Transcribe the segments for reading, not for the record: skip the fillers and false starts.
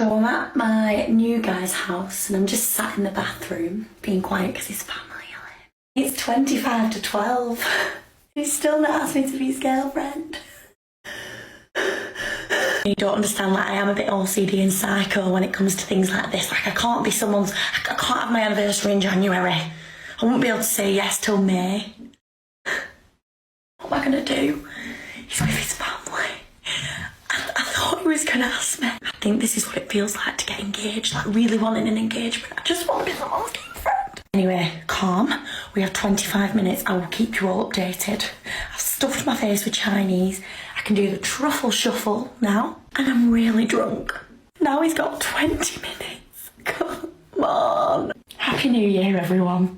So I'm at my new guy's house and I'm just sat in the bathroom being quiet because his family are in. It's 25 to 12. He's still not asked me to be his girlfriend. You don't understand, like, I am a bit OCD and psycho when it comes to things like this. Like, I can't have my anniversary in January. I won't be able to say yes till May. What am I going to do? He's with his family. I thought he was going to ask me. I think this is what it feels like to get engaged, like really wanting an engagement. I just want to be someone's girlfriend. Anyway, calm. We have 25 minutes. I will keep you all updated. I've stuffed my face with Chinese. I can do the truffle shuffle now. And I'm really drunk. Now he's got 20 minutes. Come on. Happy New Year, everyone.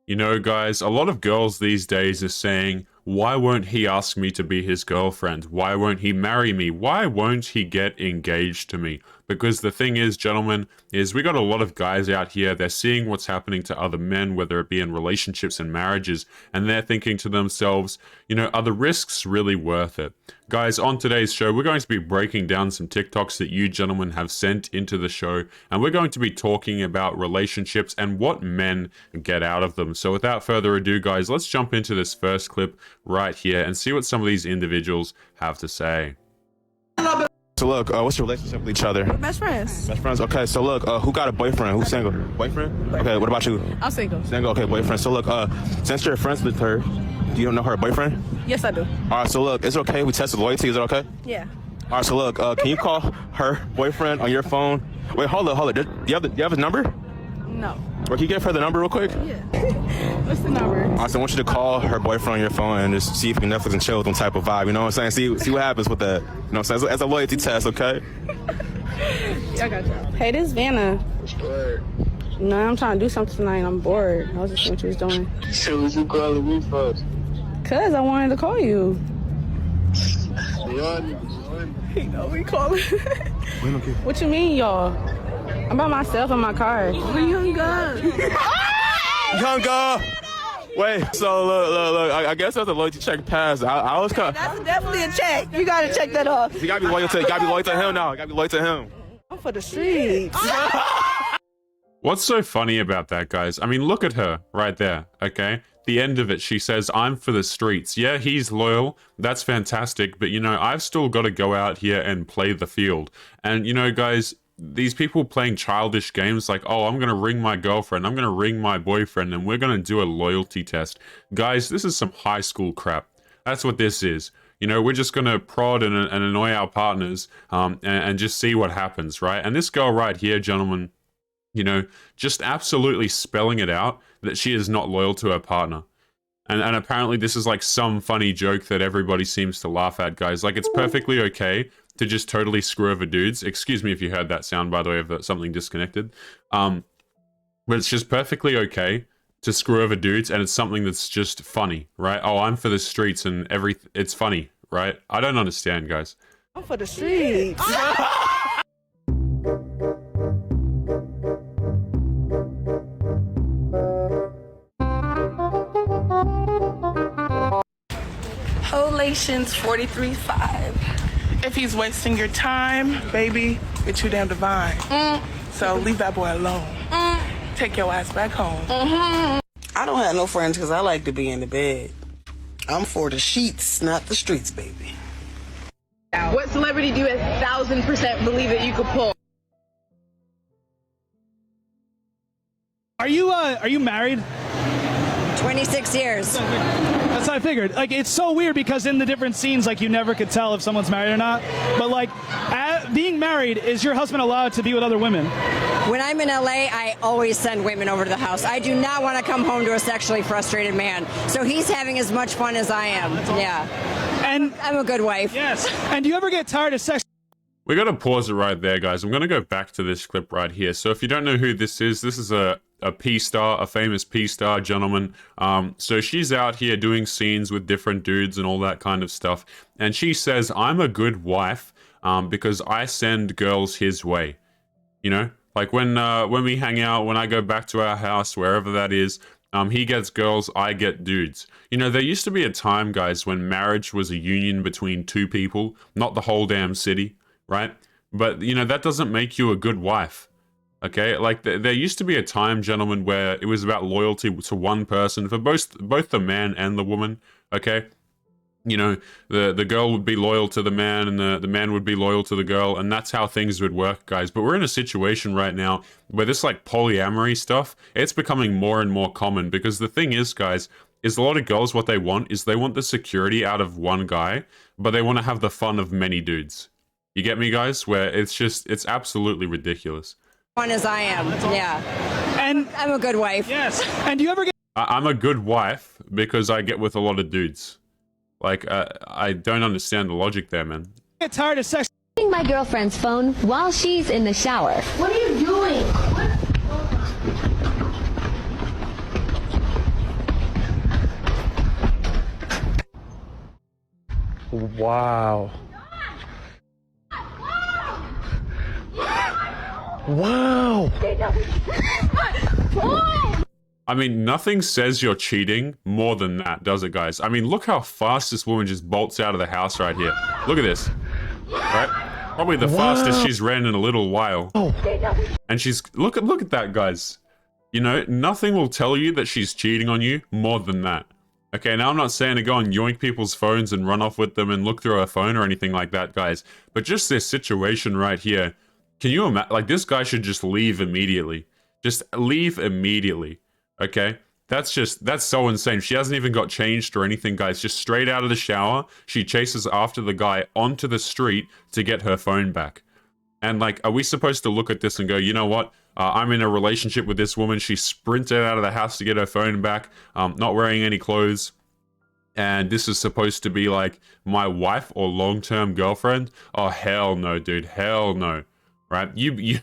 You know, guys, a lot of girls these days are saying, why won't he ask me to be his girlfriend? Why won't he marry me? Why won't he get engaged to me? Because the thing is, gentlemen, is we got a lot of guys out here, they're seeing what's happening to other men, whether it be in relationships and marriages, and they're thinking to themselves, you know, are the risks really worth it? Guys, on today's show, we're going to be breaking down some TikToks that you gentlemen have sent into the show, and we're going to be talking about relationships and what men get out of them. So without further ado, guys, let's jump into this first clip right here and see what some of these individuals have to say. So look, what's your relationship with each other? Best friends. Best friends? Okay, so look, who got a boyfriend? Who's single? Boyfriend? Okay, what about you? I'm single. Single, okay, boyfriend. So look, since you're friends with her, do you know her boyfriend? Yes, I do. All right, so look, is it okay we test his loyalty? Is it okay? Yeah. All right, so look, can you call her boyfriend on your phone? Wait, hold up. Do you have his number? No. Or can you give her the number real quick? Yeah. What's the number? All right, so I want you to call her boyfriend on your phone and just see if you can Netflix and chill with them type of vibe. You know what I'm saying? See what happens with that. You know what I'm saying? As a loyalty test, okay? Yeah, I got you. Hey, this is Vanna. No, I'm trying to do something tonight. I'm bored. I was just seeing what you was doing. So what you calling me for? Cause I wanted to call you. You know we calling. What you mean, y'all? I'm by myself in my car. We hung up. Young girl. Wait, so look. I guess that's a loyalty check pass. I was kind of. That's definitely a check. You gotta check that off. You gotta be loyal to him now. You gotta be loyal to him. I'm for the streets. What's so funny about that, guys? I mean, look at her right there, okay? The end of it, she says, I'm for the streets. Yeah, he's loyal. That's fantastic. But, you know, I've still got to go out here and play the field. And, you know, guys, these people playing childish games like, oh, I'm going to ring my girlfriend, I'm going to ring my boyfriend, and we're going to do a loyalty test. Guys, this is some high school crap. That's what this is. You know, we're just going to prod and annoy our partners and just see what happens, right? And this girl right here, gentlemen, you know, just absolutely spelling it out that she is not loyal to her partner. And apparently this is like some funny joke that everybody seems to laugh at, guys. Like, it's perfectly okay to just totally screw over dudes. Excuse me if you heard that sound, by the way, of something disconnected. But it's just perfectly okay to screw over dudes, and it's something that's just funny, right? Oh, I'm for the streets and it's funny, right? I don't understand, guys. I'm for the streets. Holations 43.5. If he's wasting your time, baby, you're too damn divine. So leave that boy alone. Take your ass back home. I don't have no friends because I like to be in the bed. I'm for the sheets, not the streets, baby. What celebrity do you 1,000% believe that you could pull? Are you married? 26 years. That's what I figured. Like, it's so weird because in the different scenes, like, you never could tell if someone's married or not. But, like, being married, is your husband allowed to be with other women? When I'm in LA, I always send women over to the house. I do not want to come home to a sexually frustrated man. So he's having as much fun as I am. Yeah. And I'm a good wife. Yes. And do you ever get tired of sex? We got to pause it right there, guys. I'm going to go back to this clip right here. So if you don't know who this is a P-star, a famous P-star gentleman. So she's out here doing scenes with different dudes and all that kind of stuff. And she says, I'm a good wife because I send girls his way. You know, like when we hang out, when I go back to our house, wherever that is, He gets girls, I get dudes. You know, there used to be a time, guys, when marriage was a union between two people, not the whole damn city, right? But, you know, that doesn't make you a good wife, okay? Like, there used to be a time, gentlemen, where it was about loyalty to one person for both the man and the woman, okay? You know, the girl would be loyal to the man and the man would be loyal to the girl, and that's how things would work, guys. But we're in a situation right now where this like polyamory stuff, it's becoming more and more common, because the thing is, guys, is a lot of girls, what they want is they want the security out of one guy, but they want to have the fun of many dudes. You get me, guys? Where it's absolutely ridiculous. Fun as I am, yeah. And I'm a good wife. yes. And do you ever get I'm a good wife because I get with a lot of dudes. Like, I don't understand the logic there, man. tired of sex? My girlfriend's phone while she's in the shower. What are you doing? Wow. Wow. I mean, nothing says you're cheating more than that, does it, guys? I mean, look how fast this woman just bolts out of the house right here. Look at this. Right? Probably the fastest she's ran in a little while. And she's... Look at that, guys. You know, nothing will tell you that she's cheating on you more than that. Okay, now I'm not saying to go and yoink people's phones and run off with them and look through her phone or anything like that, guys. But just this situation right here. Can you imagine? Like, this guy should just leave immediately. Just leave immediately. Okay? That's so insane. She hasn't even got changed or anything, guys. Just straight out of the shower, she chases after the guy onto the street to get her phone back. And, like, are we supposed to look at this and go, you know what? I'm in a relationship with this woman. She sprinted out of the house to get her phone back, not wearing any clothes. And this is supposed to be, like, my wife or long-term girlfriend? Oh, hell no, dude. Hell no. Right? You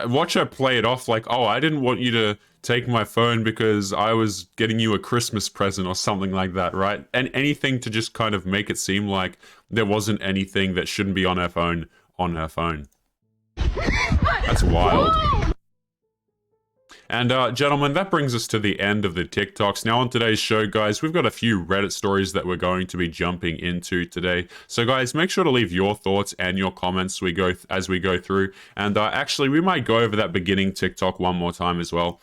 watch her play it off like, oh, I didn't want you to take my phone because I was getting you a Christmas present or something like that, right? And anything to just kind of make it seem like there wasn't anything that shouldn't be on her phone on her phone. That's wild. And gentlemen, that brings us to the end of the TikToks. Now on today's show, guys, we've got a few Reddit stories that we're going to be jumping into today. So guys, make sure to leave your thoughts and your comments as we go through. And actually, we might go over that beginning TikTok one more time as well.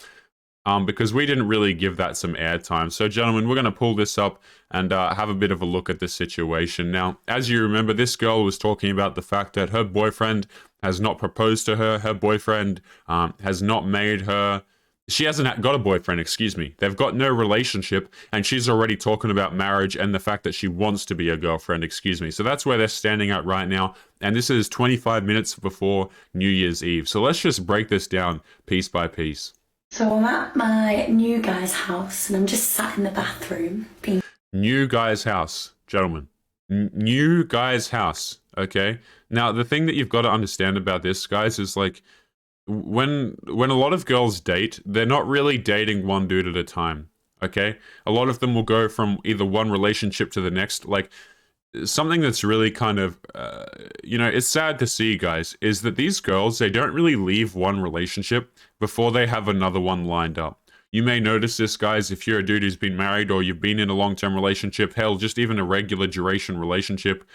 Because we didn't really give that some airtime. So gentlemen, we're going to pull this up and have a bit of a look at the situation. Now, as you remember, this girl was talking about the fact that her boyfriend has not proposed to her. Her boyfriend has not made her... She hasn't got a boyfriend, excuse me. They've got no relationship, and she's already talking about marriage and the fact that she wants to be a girlfriend, excuse me. So that's where they're standing at right now, and this is 25 minutes before New Year's Eve. So let's just break this down piece by piece. So I'm at my new guy's house, and I'm just sat in the bathroom. New guy's house, gentlemen. New guy's house, okay? Now, the thing that you've got to understand about this, guys, is like, when a lot of girls date, they're not really dating one dude at a time, okay? A lot of them will go from either one relationship to the next. Like, something that's really kind of, you know, it's sad to see, guys, is that these girls, they don't really leave one relationship before they have another one lined up. You may notice this, guys, if you're a dude who's been married or you've been in a long-term relationship. Hell, just even a regular duration relationship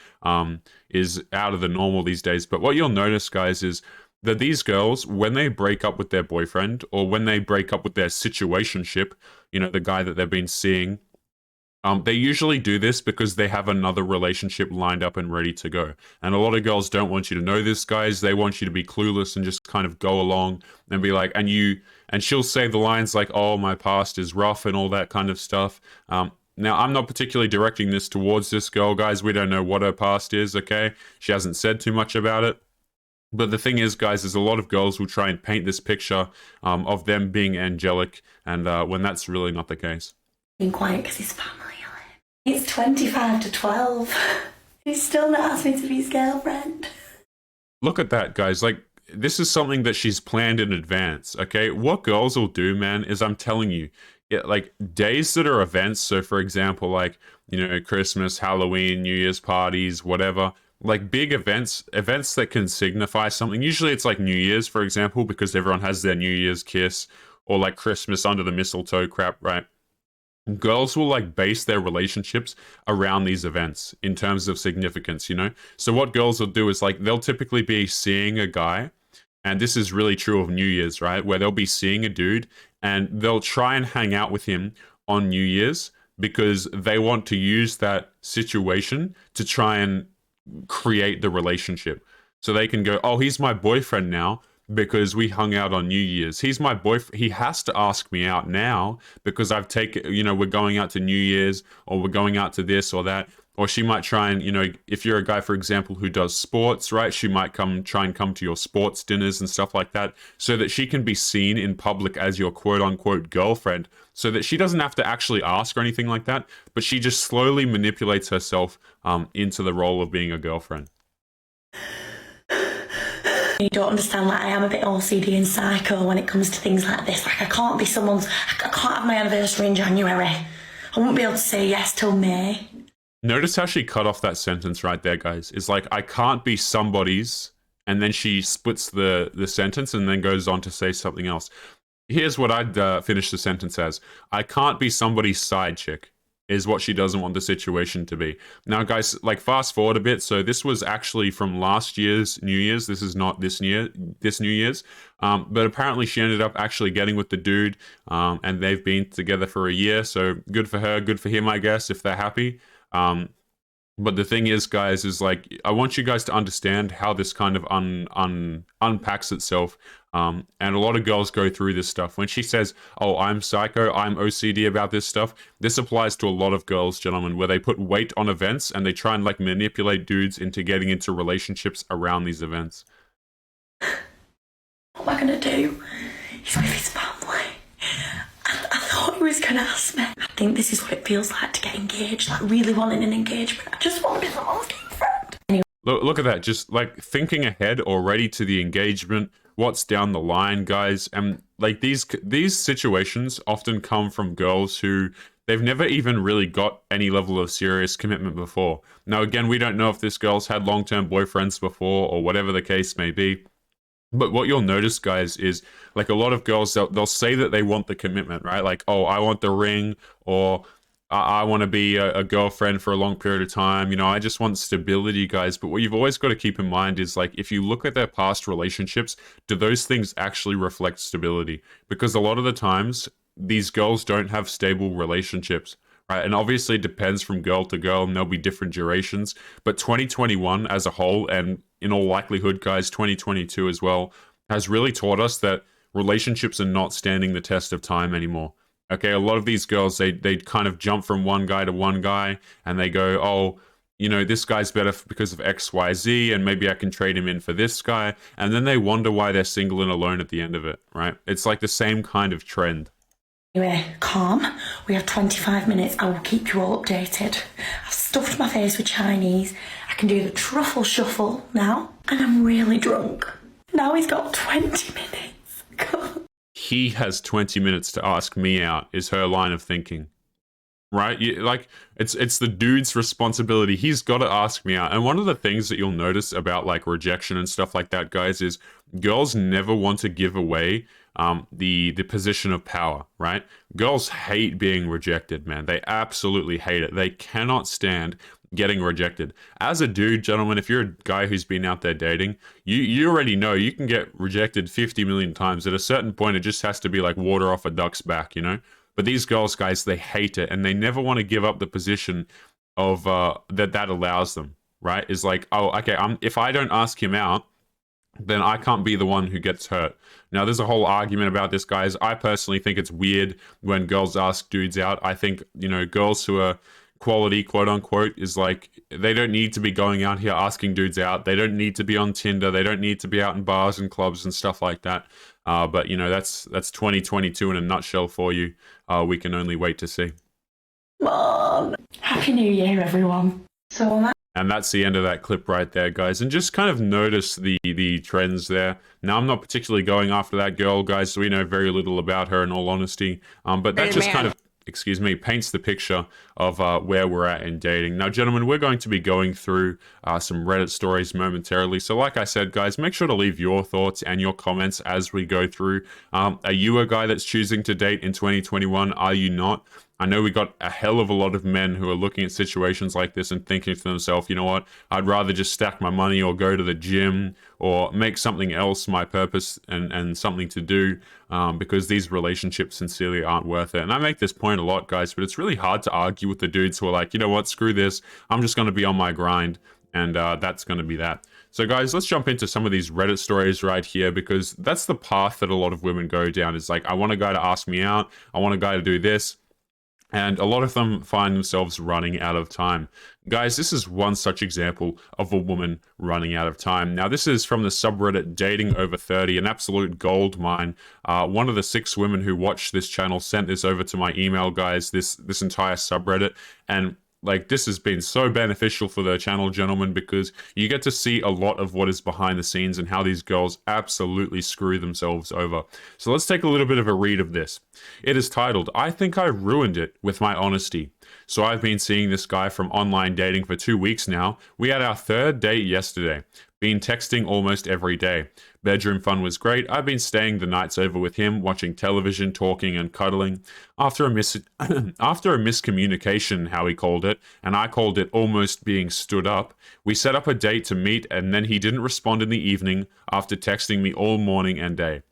is out of the normal these days. But what you'll notice, guys, is that these girls, when they break up with their boyfriend or when they break up with their situationship, you know, the guy that they've been seeing, they usually do this because they have another relationship lined up and ready to go. And a lot of girls don't want you to know this, guys. They want you to be clueless and just kind of go along and be like, and she'll say the lines like, oh, my past is rough and all that kind of stuff. Now, I'm not particularly directing this towards this girl, guys. We don't know what her past is, okay? She hasn't said too much about it. But the thing is, guys, there's a lot of girls who try and paint this picture of them being angelic, and when that's really not the case. Being quiet because his family are in. It's 25 to 12. He's still not asked me to be his girlfriend. Look at that, guys. Like, this is something that she's planned in advance, okay? What girls will do, man, is I'm telling you, like, days that are events, so for example, like, you know, Christmas, Halloween, New Year's parties, whatever, like big events that can signify something. Usually it's like New Year's, for example, because everyone has their New Year's kiss, or like Christmas under the mistletoe crap, right? Girls will like base their relationships around these events in terms of significance, you know? So what girls will do is like they'll typically be seeing a guy, and this is really true of New Year's, right? Where they'll be seeing a dude and they'll try and hang out with him on New Year's because they want to use that situation to try and create the relationship. So they can go, oh, he's my boyfriend now because we hung out on New Year's. He's my boyfriend. He has to ask me out now because I've taken, you know, we're going out to New Year's, or we're going out to this or that. Or she might try and, you know, if you're a guy, for example, who does sports, right? She might try and come to your sports dinners and stuff like that so that she can be seen in public as your quote unquote girlfriend, so that she doesn't have to actually ask or anything like that, but she just slowly manipulates herself into the role of being a girlfriend. You don't understand, like, I am a bit OCD and psycho when it comes to things like this. Like, I can't have my anniversary in January. I won't be able to say yes till May. Notice how she cut off that sentence right there, guys. It's like, I can't be somebody's, and then she splits the sentence and then goes on to say something else. Here's what I'd finish the sentence as. I can't be somebody's side chick, is what she doesn't want the situation to be. Now, guys, like, fast forward a bit. So this was actually from last year's New Year's. This is not this New Year's. But apparently she ended up actually getting with the dude, and they've been together for a year. So good for her, good for him, I guess, if they're happy. But the thing is, guys, is like, I want you guys to understand how this kind of unpacks itself. And a lot of girls go through this stuff. When she says, oh, I'm psycho, I'm OCD about this stuff, this applies to a lot of girls, gentlemen, where they put weight on events and they try and like manipulate dudes into getting into relationships around these events. What am I going to do? He's with his family. I thought he was going to ask me. I think this is what it feels like to get engaged, like really wanting an engagement. I just want to be someone's girlfriend. Anyway. Look at that, just like thinking ahead already to the engagement, what's down the line, guys. And like these situations often come from girls who they've never even really got any level of serious commitment before. Now, again, we don't know if this girl's had long-term boyfriends before or whatever the case may be. But what you'll notice, guys, is like a lot of girls, they'll say that they want the commitment, right? Like, oh, I want the ring, or I want to be a girlfriend for a long period of time. You know, I just want stability, guys. But what you've always got to keep in mind is like, if you look at their past relationships, do those things actually reflect stability? Because a lot of the times, these girls don't have stable relationships, right? And obviously it depends from girl to girl, and there'll be different durations. But 2021 as a whole, and in all likelihood, guys, 2022 as well, has really taught us that relationships are not standing the test of time anymore. Okay, a lot of these girls, they kind of jump from one guy to one guy, and they go, oh, you know, this guy's better because of X, Y, Z, and maybe I can trade him in for this guy. And then they wonder why they're single and alone at the end of it, right? It's like the same kind of trend. Anyway, calm. We have 25 minutes. I will keep you all updated. I've stuffed my face with Chinese. I can do the truffle shuffle now. And I'm really drunk. Now he's got 20 minutes. God. He has 20 minutes to ask me out, is her line of thinking. Right? Like, it's the dude's responsibility. He's got to ask me out. And one of the things that you'll notice about like rejection and stuff like that, guys, is girls never want to give away the position of power, right? Girls hate being rejected, man. They absolutely hate it. They cannot stand getting rejected. As a dude, gentlemen, if you're a guy who's been out there dating, you already know you can get rejected 50 million times. At a certain point, it just has to be like water off a duck's back, you know? But these girls, guys, they hate it, and they never want to give up the position of that allows them, right? Is like, oh, okay, if I don't ask him out, then I can't be the one who gets hurt. Now, there's a whole argument about this, guys. I personally think it's weird when girls ask dudes out. I think, you know, girls who are quality, quote unquote, is like, they don't need to be going out here asking dudes out. They don't need to be on Tinder. They don't need to be out in bars and clubs and stuff like that. But, you know, that's 2022 in a nutshell for you. We can only wait to see. Mom, Happy New Year, everyone. And that's the end of that clip right there, guys. And just kind of notice the trends there. Now, I'm not particularly going after that girl, guys, so we know very little about her in all honesty. But that just kind of paints the picture of where we're at in dating. Now, gentlemen, we're going to be going through some Reddit stories momentarily. So like I said, guys, make sure to leave your thoughts and your comments as we go through. Are you a guy that's choosing to date in 2021? Are you not? I know we got a hell of a lot of men who are looking at situations like this and thinking to themselves, you know what, I'd rather just stack my money or go to the gym or make something else my purpose and something to do because these relationships sincerely aren't worth it. And I make this point a lot, guys, but it's really hard to argue with the dudes who are like, you know what, screw this, I'm just going to be on my grind. And that's going to be that. So guys, let's jump into some of these Reddit stories right here, because that's the path that a lot of women go down. Is like, I want a guy to ask me out, I want a guy to do this. And a lot of them find themselves running out of time. Guys, this is one such example of a woman running out of time. Now, this is from the subreddit Dating Over 30, an absolute gold mine. One of the 6 women who watched this channel sent this over to my email, guys, this entire subreddit. And like, this has been so beneficial for the channel, gentlemen, because you get to see a lot of what is behind the scenes and how these girls absolutely screw themselves over. So let's take a little bit of a read of this. It is titled, I think I ruined it with my honesty. So I've been seeing this guy from online dating for 2 weeks now. We had our 3rd date yesterday. Been texting almost every day. Bedroom fun was great. I've been staying the nights over with him, watching television, talking and cuddling. After a miscommunication, how he called it, and I called it almost being stood up, we set up a date to meet, and then he didn't respond in the evening after texting me all morning and day.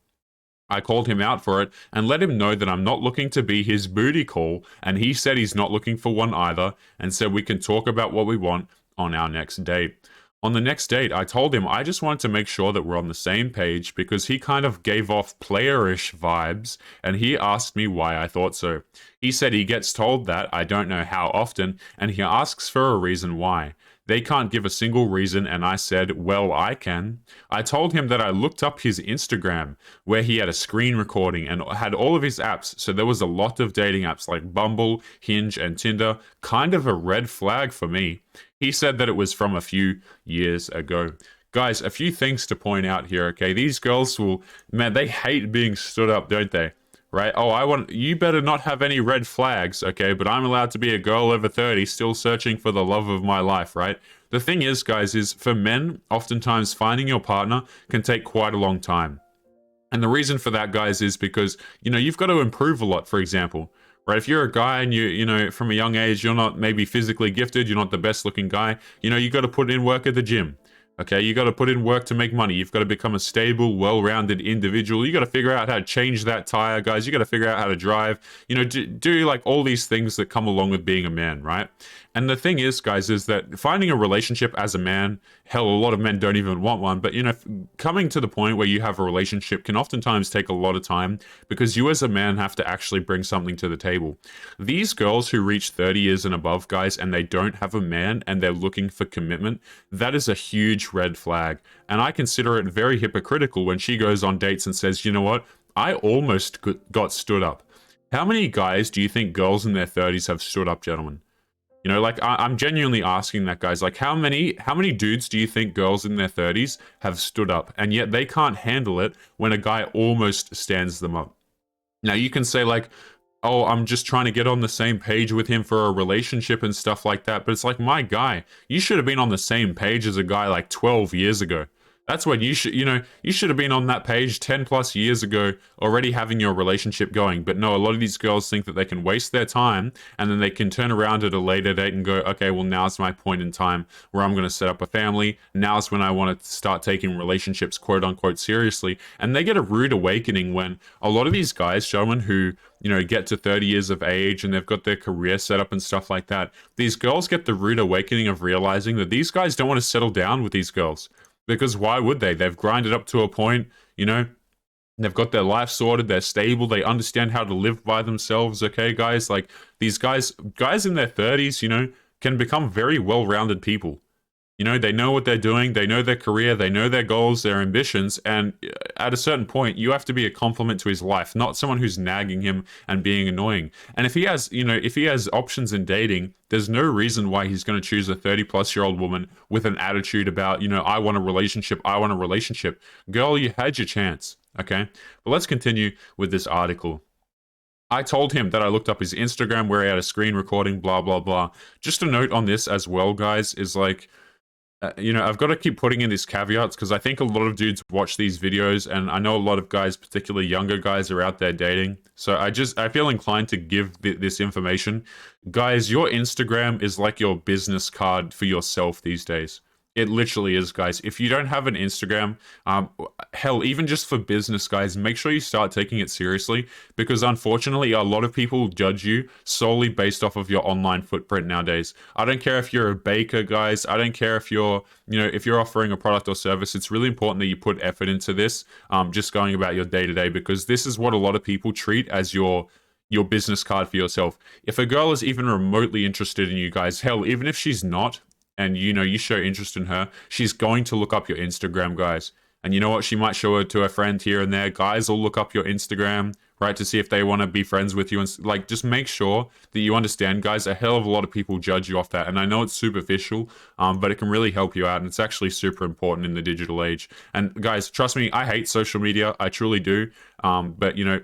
I called him out for it and let him know that I'm not looking to be his booty call, and he said he's not looking for one either, and said we can talk about what we want on our next date. On the next date, I told him I just wanted to make sure that we're on the same page because he kind of gave off playerish vibes, and he asked me why I thought so. He said he gets told that, I don't know how often, and he asks for a reason why. They can't give a single reason, and I said, well, I can. I told him that I looked up his Instagram, where he had a screen recording and had all of his apps, so there was a lot of dating apps like Bumble, Hinge, and Tinder, kind of a red flag for me. He said that it was from a few years ago. Guys, a few things to point out here, okay? These girls will, man, they hate being stood up, don't they? Right? Oh, you better not have any red flags, okay? But I'm allowed to be a girl over 30 still searching for the love of my life, right? The thing is, guys, is for men, oftentimes finding your partner can take quite a long time. And the reason for that, guys, is because, you know, you've got to improve a lot, for example. Right, if you're a guy and you know, from a young age, you're not maybe physically gifted, you're not the best looking guy, you know, you got to put in work at the gym. Okay, you got to put in work to make money. You've got to become a stable, well-rounded individual. You got to figure out how to change that tire, guys. You got to figure out how to drive. You know, do like all these things that come along with being a man, right? And the thing is, guys, is that finding a relationship as a man, hell, a lot of men don't even want one, but, you know, coming to the point where you have a relationship can oftentimes take a lot of time because you as a man have to actually bring something to the table. These girls who reach 30 years and above, guys, and they don't have a man and they're looking for commitment, that is a huge red flag. And I consider it very hypocritical when she goes on dates and says, you know what, I almost got stood up. How many guys do you think girls in their 30s have stood up, gentlemen? You know, like, I'm genuinely asking that, guys. Like, how many dudes do you think girls in their 30s have stood up? And yet they can't handle it when a guy almost stands them up. Now, you can say, like, oh, I'm just trying to get on the same page with him for a relationship and stuff like that. But it's like, my guy, you should have been on the same page as a guy like 12 years ago. That's when you should have been on that page 10 plus years ago, already having your relationship going. But no, a lot of these girls think that they can waste their time and then they can turn around at a later date and go, okay, well, now's my point in time where I'm going to set up a family. Now's when I want to start taking relationships, quote unquote, seriously. And they get a rude awakening when a lot of these guys, gentlemen, who, you know, get to 30 years of age and they've got their career set up and stuff like that. These girls get the rude awakening of realizing that these guys don't want to settle down with these girls. Because why would they? They've grinded up to a point, you know, they've got their life sorted, they're stable, they understand how to live by themselves, okay, guys? Like, these guys in their 30s, you know, can become very well-rounded people. You know, they know what they're doing, they know their career, they know their goals, their ambitions, and at a certain point, you have to be a compliment to his life, not someone who's nagging him and being annoying. And if he has options in dating, there's no reason why he's going to choose a 30-plus-year-old woman with an attitude about, you know, I want a relationship. Girl, you had your chance, okay? But let's continue with this article. I told him that I looked up his Instagram where he had a screen recording, blah, blah, blah. Just a note on this as well, guys, is like, you know, I've got to keep putting in these caveats because I think a lot of dudes watch these videos, and I know a lot of guys, particularly younger guys, are out there dating. So I feel inclined to give this information. Guys, your Instagram is like your business card for yourself these days. It literally is, guys. If you don't have an Instagram, hell, even just for business, guys, make sure you start taking it seriously, because unfortunately, a lot of people judge you solely based off of your online footprint nowadays. I don't care if you're a baker, guys. I don't care if you're, you know, if you're offering a product or service. It's really important that you put effort into this, just going about your day-to-day, because this is what a lot of people treat as your business card for yourself. If a girl is even remotely interested in you guys, hell, even if she's not, and you know, you show interest in her, she's going to look up your Instagram, guys. And you know what? She might show it to a friend here and there. Guys will look up your Instagram, right, to see if they want to be friends with you. And like, just make sure that you understand, guys, a hell of a lot of people judge you off that. And I know it's superficial, but it can really help you out. And it's actually super important in the digital age. And guys, trust me, I hate social media. I truly do. But you know,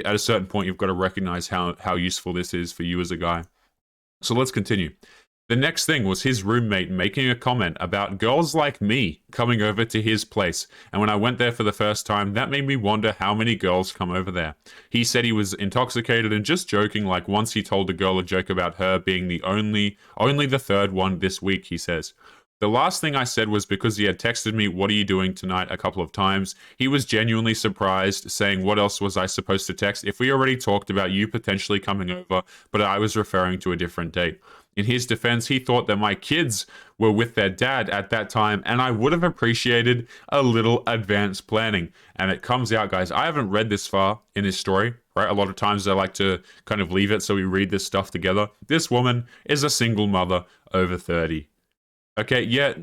at a certain point, you've got to recognize how useful this is for you as a guy. So let's continue. The next thing was his roommate making a comment about girls like me coming over to his place. And when I went there for the first time, that made me wonder how many girls come over there. He said he was intoxicated and just joking, like once he told a girl a joke about her being the only the third one this week, he says. The last thing I said was because he had texted me, "What are you doing tonight?" a couple of times. He was genuinely surprised, saying, "What else was I supposed to text if we already talked about you potentially coming over, but I was referring to a different date." In his defense, he thought that my kids were with their dad at that time, and I would have appreciated a little advanced planning. And it comes out, guys, I haven't read this far in his story, right? A lot of times I like to kind of leave it so we read this stuff together. This woman is a single mother over 30. Okay, yeah,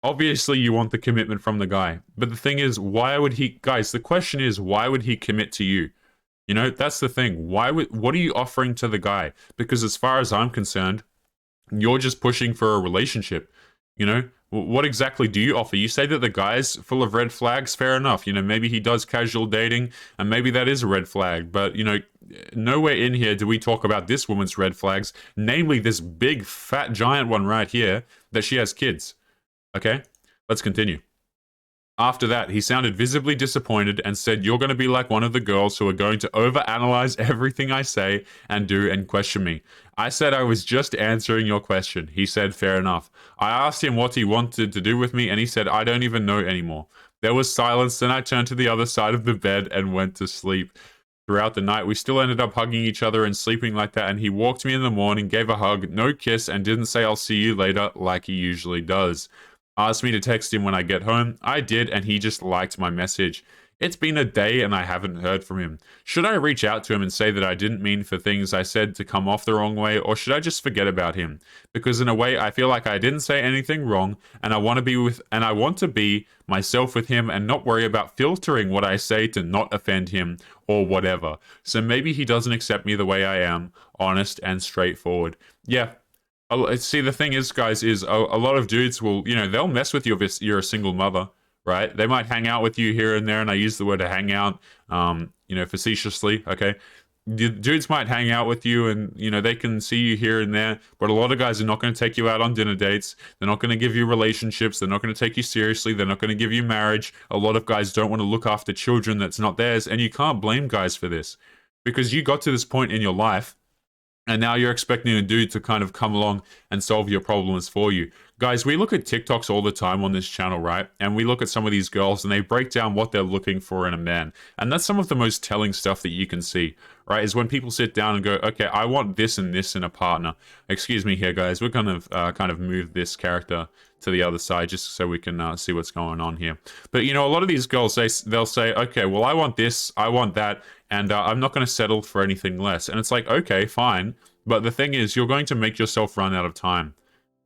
obviously you want the commitment from the guy. But the thing is, why would he, guys, the question is, why would he commit to you? You know, that's the thing. What are you offering to the guy? Because as far as I'm concerned, you're just pushing for a relationship. You know, what exactly do you offer? You say that the guy's full of red flags, fair enough. You know, maybe he does casual dating, and maybe that is a red flag. But, you know, nowhere in here do we talk about this woman's red flags, namely this big, fat, giant one right here, that she has kids. Okay, let's continue. After that, he sounded visibly disappointed and said, "You're going to be like one of the girls who are going to overanalyze everything I say and do and question me." I said I was just answering your question. He said, "Fair enough." I asked him what he wanted to do with me, and he said, "I don't even know anymore." There was silence, then I turned to the other side of the bed and went to sleep. Throughout the night, we still ended up hugging each other and sleeping like that, and he walked me in the morning, gave a hug, no kiss, and didn't say "I'll see you later" like he usually does. Asked me to text him when I get home. I did, and he just liked my message. It's been a day and I haven't heard from him. Should I reach out to him and say that I didn't mean for things I said to come off the wrong way, or should I just forget about him? Because in a way, I feel like I didn't say anything wrong, and I want to be myself with him and not worry about filtering what I say to not offend him or whatever. So maybe he doesn't accept me the way I am, honest and straightforward. Yeah. See, the thing is, guys, is a lot of dudes will, you know, they'll mess with you if you're a single mother, right? They might hang out with you here and there, and I use the word to hang out, you know, facetiously, okay? Dudes might hang out with you and, you know, they can see you here and there, but a lot of guys are not going to take you out on dinner dates. They're not going to give you relationships. They're not going to take you seriously. They're not going to give you marriage. A lot of guys don't want to look after children that's not theirs, and you can't blame guys for this because you got to this point in your life and now you're expecting a dude to kind of come along and solve your problems for you. Guys, we look at TikToks all the time on this channel, right? And we look at some of these girls and they break down what they're looking for in a man. And that's some of the most telling stuff that you can see, right? Is when people sit down and go, okay, I want this and this in a partner. Excuse me here, guys. We're going to kind of move this character to the other side just so we can see what's going on here. But, you know, a lot of these girls, they'll say, okay, well, I want this, I want that, and I'm not going to settle for anything less. And it's like, okay, fine. But the thing is, you're going to make yourself run out of time,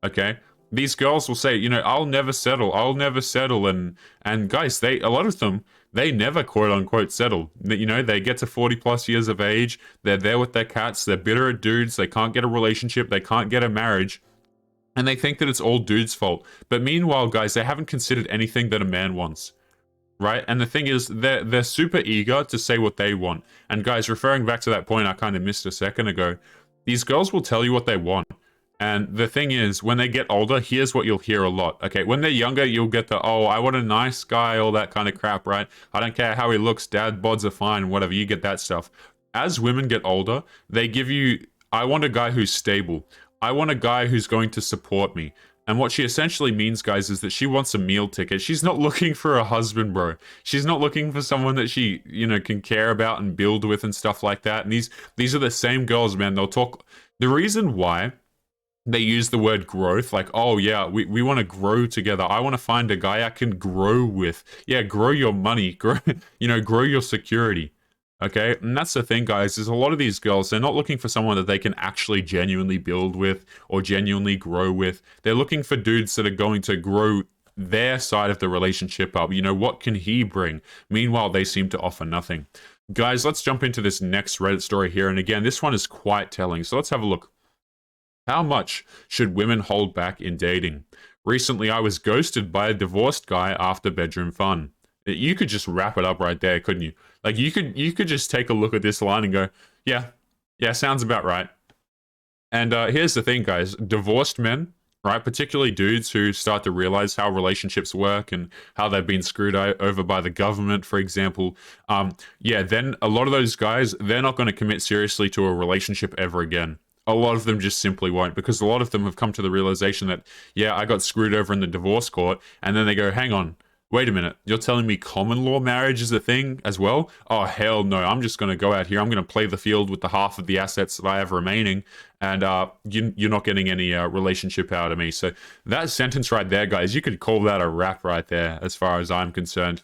okay? These girls will say, you know, I'll never settle. And guys, a lot of them, they never quote unquote settle. You know, they get to 40 plus years of age. They're there with their cats. They're bitter at dudes. They can't get a relationship. They can't get a marriage. And they think that it's all dudes' fault. But meanwhile, guys, they haven't considered anything that a man wants. right? And the thing is, they're super eager to say what they want. And guys, referring back to that point I kind of missed a second ago, these girls will tell you what they want. And the thing is, when they get older, here's what you'll hear a lot. Okay, when they're younger, you'll get the, oh, I want a nice guy, all that kind of crap, right? I don't care how he looks, dad bods are fine, whatever, you get that stuff. As women get older, they give you, I want a guy who's stable. I want a guy who's going to support me. And what she essentially means, guys, is that she wants a meal ticket. She's not looking for a husband, bro. She's not looking for someone that she, you know, can care about and build with and stuff like that. And these are the same girls, man. They'll talk. The reason why they use the word growth, like, oh yeah, we want to grow together. I want to find a guy I can grow with. Yeah, grow your money, grow, you know, grow your security. Okay, and that's the thing, guys, is a lot of these girls, they're not looking for someone that they can actually genuinely build with or genuinely grow with. They're looking for dudes that are going to grow their side of the relationship up. You know, what can he bring? Meanwhile, they seem to offer nothing. Guys, let's jump into this next Reddit story here. And again, this one is quite telling. So let's have a look. How much should women hold back in dating? Recently, I was ghosted by a divorced guy after bedroom fun. You could just wrap it up right there, couldn't you? Like, you could just take a look at this line and go, yeah, sounds about right. And here's the thing, guys. Divorced men, right, particularly dudes who start to realize how relationships work and how they've been screwed over by the government, for example, yeah, then a lot of those guys, they're not going to commit seriously to a relationship ever again. A lot of them just simply won't, because a lot of them have come to the realization that, yeah, I got screwed over in the divorce court, and then they go, hang on, wait a minute, you're telling me common law marriage is a thing as well? Oh, hell no, I'm just going to go out here, I'm going to play the field with the half of the assets that I have remaining, and you're not getting any relationship out of me. So that sentence right there, guys, you could call that a wrap right there, as far as I'm concerned.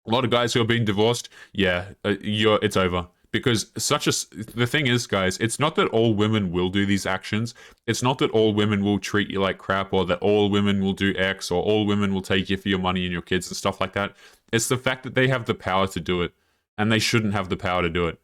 A lot of guys who are being divorced, yeah, it's over. Because the thing is, guys, it's not that all women will do these actions. It's not that all women will treat you like crap, or that all women will do X, or all women will take you for your money and your kids and stuff like that. It's the fact that they have the power to do it, and they shouldn't have the power to do it.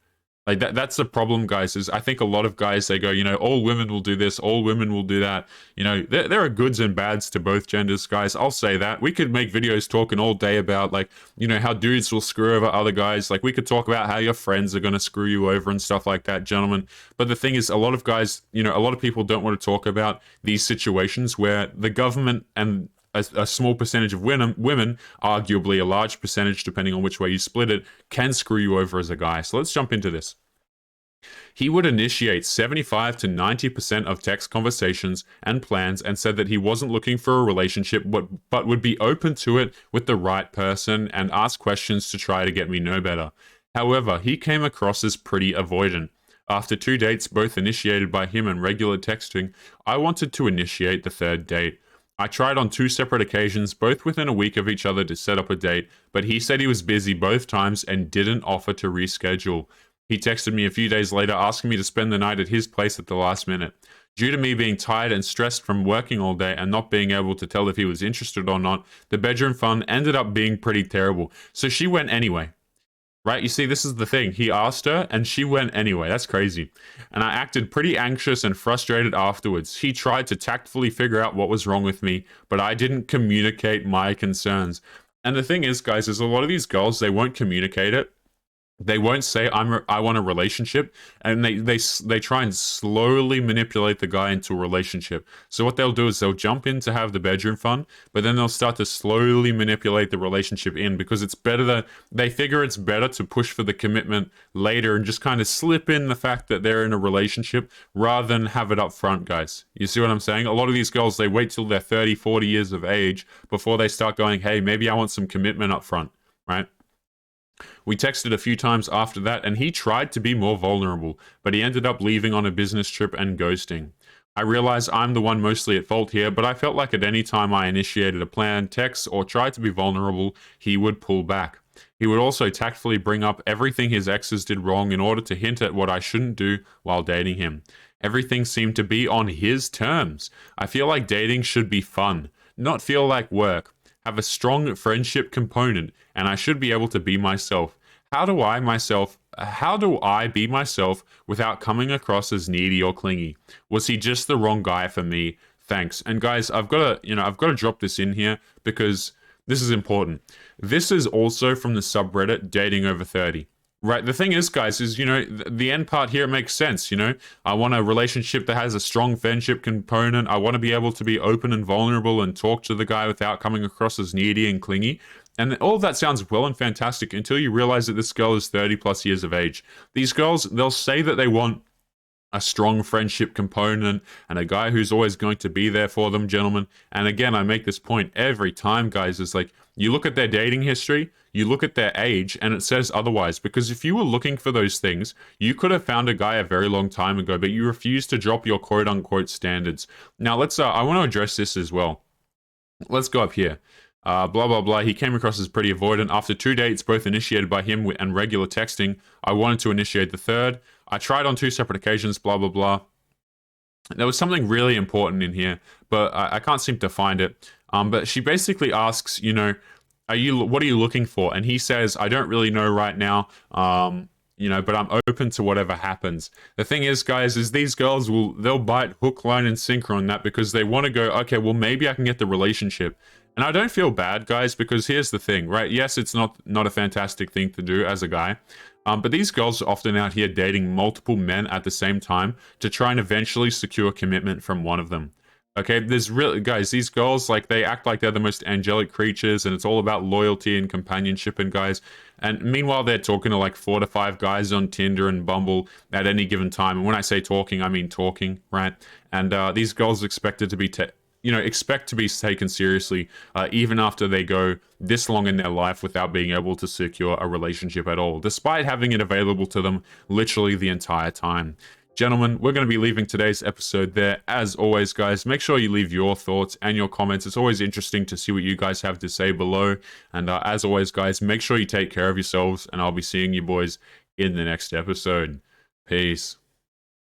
Like, that's the problem, guys, is I think a lot of guys, they go, you know, all women will do this, all women will do that. You know, there are goods and bads to both genders, guys. I'll say that. We could make videos talking all day about, like, you know, how dudes will screw over other guys. Like, we could talk about how your friends are going to screw you over and stuff like that, gentlemen. But the thing is, a lot of guys, you know, a lot of people don't want to talk about these situations where the government and a small percentage of women, arguably a large percentage, depending on which way you split it, can screw you over as a guy. So let's jump into this. He would initiate 75 to 90% of text conversations and plans, and said that he wasn't looking for a relationship, but would be open to it with the right person and ask questions to try to get me know better. However, he came across as pretty avoidant. After 2 dates, both initiated by him and regular texting, I wanted to initiate the third date. I tried on 2 separate occasions, both within a week of each other, to set up a date, but he said he was busy both times and didn't offer to reschedule. He texted me a few days later asking me to spend the night at his place at the last minute. Due to me being tired and stressed from working all day and not being able to tell if he was interested or not, the bedroom fun ended up being pretty terrible. So she went anyway. Right? You see, this is the thing. He asked her and she went anyway. That's crazy. And I acted pretty anxious and frustrated afterwards. He tried to tactfully figure out what was wrong with me, but I didn't communicate my concerns. And the thing is, guys, is a lot of these girls, they won't communicate it. They won't say I want a relationship, and they try and slowly manipulate the guy into a relationship. So what they'll do is they'll jump in to have the bedroom fun, but then they'll start to slowly manipulate the relationship in, because it's better that they figure it's better to push for the commitment later and just kind of slip in the fact that they're in a relationship rather than have it up front, guys. You see what I'm saying? A lot of these girls, they wait till they're 30, 40 years of age before they start going, hey, maybe I want some commitment up front, right? We texted a few times after that, and he tried to be more vulnerable, but he ended up leaving on a business trip and ghosting. I realize I'm the one mostly at fault here, but I felt like at any time I initiated a plan, text, or tried to be vulnerable, he would pull back. He would also tactfully bring up everything his exes did wrong in order to hint at what I shouldn't do while dating him. Everything seemed to be on his terms. I feel like dating should be fun, not feel like work. Have a strong friendship component, and I should be able to be myself. How do I be myself without coming across as needy or clingy? Was he just the wrong guy for me? Thanks. And guys, I've got to drop this in here, because This is important. This is also from the subreddit Dating Over 30. Right, the thing is, guys, is, you know, the end part here makes sense, you know? I want a relationship that has a strong friendship component. I want to be able to be open and vulnerable and talk to the guy without coming across as needy and clingy. And all of that sounds well and fantastic until you realize that this girl is 30 plus years of age. These girls, they'll say that they want a strong friendship component and a guy who's always going to be there for them, gentlemen. And again, I make this point every time, guys, is like, you look at their dating history, you look at their age, and it says otherwise. Because if you were looking for those things, you could have found a guy a very long time ago, but you refused to drop your quote-unquote standards. Now, I want to address this as well. Let's go up here. Blah, blah, blah. He came across as pretty avoidant. After 2 dates, both initiated by him and regular texting, I wanted to initiate the third. I tried on 2 separate occasions, blah, blah, blah. There was something really important in here, but I can't seem to find it. But she basically asks, you know, what are you looking for? And he says, I don't really know right now, you know, but I'm open to whatever happens. The thing is, guys, is these girls they'll bite hook, line, and sinker on that because they want to go, okay, well, maybe I can get the relationship. And I don't feel bad, guys, because here's the thing, right? Yes, it's not a fantastic thing to do as a guy. But these girls are often out here dating multiple men at the same time to try and eventually secure commitment from one of them. Okay, there's really, guys, these girls, like, they act like they're the most angelic creatures and it's all about loyalty and companionship and guys. And meanwhile, they're talking to like 4 to 5 guys on Tinder and Bumble at any given time. And when I say talking, I mean talking, right? And these girls expected to be expect to be taken seriously even after they go this long in their life without being able to secure a relationship at all, despite having it available to them literally the entire time. Gentlemen, we're going to be leaving today's episode there. As always, guys, make sure you leave your thoughts and your comments. It's always interesting to see what you guys have to say below. And as always, guys, make sure you take care of yourselves, and I'll be seeing you boys in the next episode. Peace.